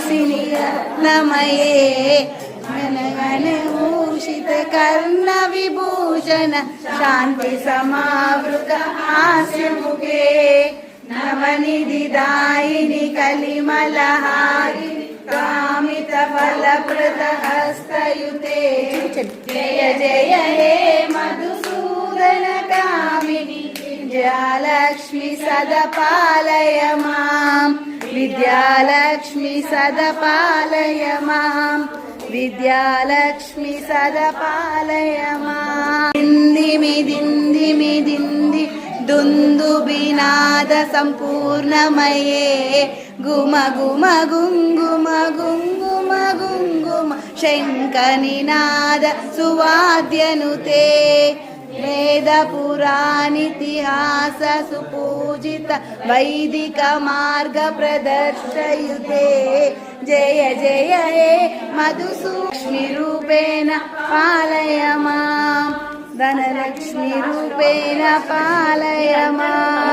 हासिनी रत्नमये घनघनभूषित कर्ण विभूषण शांति समावृत हास्यमुखे नवनिधिदायिनि कलिमलहारिणि कामित फलप्रद हस्तयुते जय जय हे मधुसूदन कामिनि विद्यालक्ष्मी सदा पालय मां विद्यालक्ष्मी सदा पालय मां विद्यालक्ष्मी सदा पालय मां दिन्दिमि दिन्दिमि दिन्दि दुन्दुभिनाद सम्पूर्णमये गुम गुम गुङ्गुम गुङ्गुम गुङ्गुम शङ्खनिनाद सुवाद्यनुते वेदपुराणितिहास सुपूजित वैदिक मार्ग प्रदर्शयुते जय जय हे मधुसूक्ष्मी रूपेण पालय मां धनलक्ष्मी रूपेण पालय मां